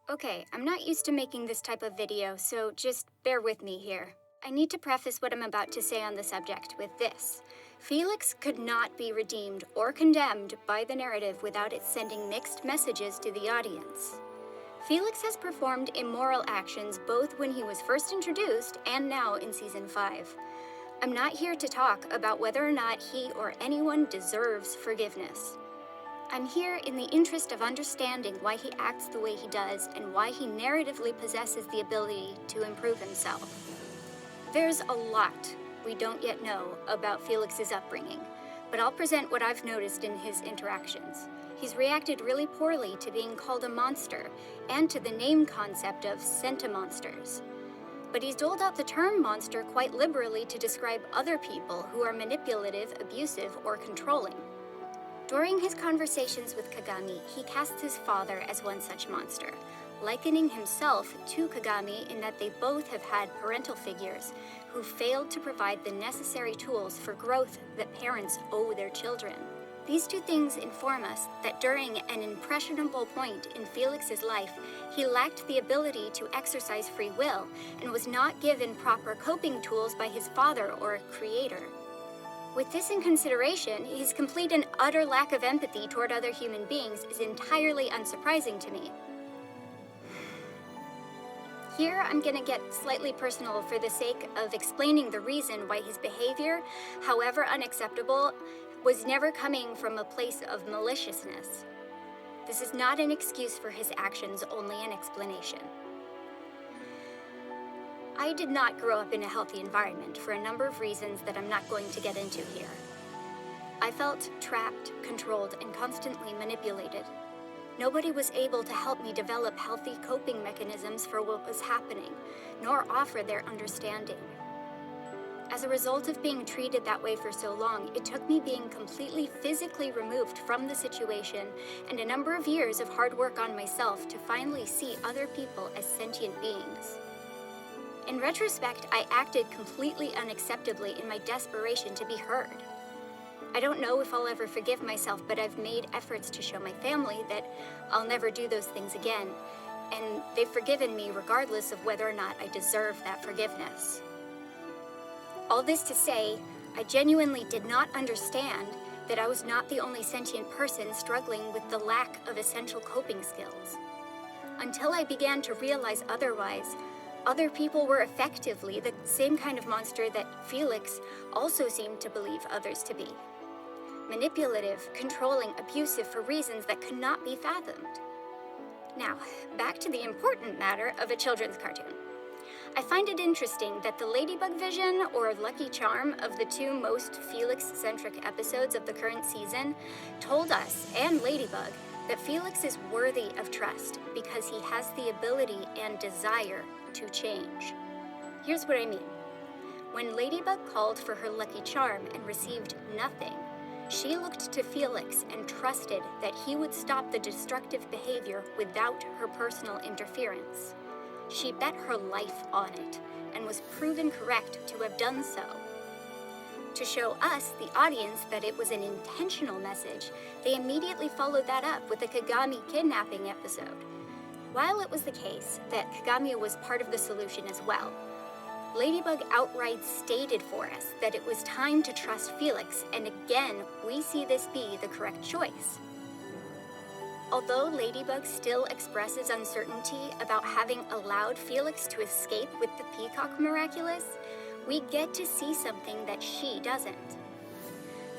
Okay, I'm not used to making this type of video, so just bear with me here. I need to preface what I'm about to say on the subject with this. Felix could not be redeemed or condemned by the narrative without it sending mixed messages to the audience. Felix has performed immoral actions both when he was first introduced and now in Season 5. I'm not here to talk about whether or not he or anyone deserves forgiveness. I'm here in the interest of understanding why he acts the way he does and why he narratively possesses the ability to improve himself. There's a lot we don't yet know about Felix's upbringing, but I'll present what I've noticed in his interactions. He's reacted really poorly to being called a monster and to the name concept of centimonsters. But he's doled out the term monster quite liberally to describe other people who are manipulative, abusive, or controlling. During his conversations with Kagami, he casts his father as one such monster, likening himself to Kagami in that they both have had parental figures who failed to provide the necessary tools for growth that parents owe their children. These two things inform us that during an impressionable point in Felix's life, he lacked the ability to exercise free will and was not given proper coping tools by his father or creator. With this in consideration, his complete and utter lack of empathy toward other human beings is entirely unsurprising to me. Here, I'm gonna get slightly personal for the sake of explaining the reason why his behavior, however unacceptable, was never coming from a place of maliciousness. This is not an excuse for his actions, only an explanation. I did not grow up in a healthy environment for a number of reasons that I'm not going to get into here. I felt trapped, controlled, and constantly manipulated. Nobody was able to help me develop healthy coping mechanisms for what was happening, nor offer their understanding. As a result of being treated that way for so long, it took me being completely physically removed from the situation and a number of years of hard work on myself to finally see other people as sentient beings. In retrospect, I acted completely unacceptably in my desperation to be heard. I don't know if I'll ever forgive myself, but I've made efforts to show my family that I'll never do those things again, and they've forgiven me regardless of whether or not I deserve that forgiveness. All this to say, I genuinely did not understand that I was not the only sentient person struggling with the lack of essential coping skills. Until I began to realize otherwise, other people were effectively the same kind of monster that Felix also seemed to believe others to be. Manipulative, controlling, abusive for reasons that could not be fathomed. Now, back to the important matter of a children's cartoon. I find it interesting that the Ladybug vision, or Lucky Charm, of the two most Felix-centric episodes of the current season told us, and Ladybug, that Felix is worthy of trust because he has the ability and desire to change. Here's what I mean. When Ladybug called for her Lucky Charm and received nothing, she looked to Felix and trusted that he would stop the destructive behavior without her personal interference. She bet her life on it and was proven correct to have done so. To show us, the audience, that it was an intentional message, they immediately followed that up with the Kagami kidnapping episode. While it was the case that Kagami was part of the solution as well, Ladybug outright stated for us that it was time to trust Felix, and again, we see this be the correct choice. Although Ladybug still expresses uncertainty about having allowed Felix to escape with the Peacock Miraculous, we get to see something that she doesn't.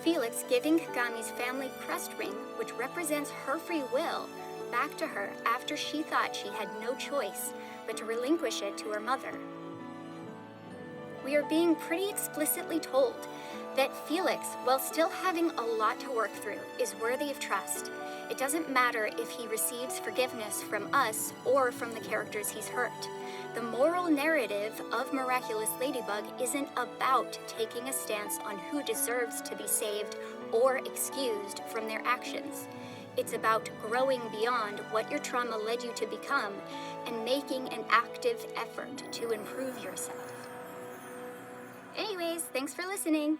Felix giving Kagami's family crest ring, which represents her free will, back to her after she thought she had no choice but to relinquish it to her mother. We are being pretty explicitly told that Felix, while still having a lot to work through, is worthy of trust. It doesn't matter if he receives forgiveness from us or from the characters he's hurt. The moral narrative of Miraculous Ladybug isn't about taking a stance on who deserves to be saved or excused from their actions. It's about growing beyond what your trauma led you to become and making an active effort to improve yourself. Anyways, thanks for listening.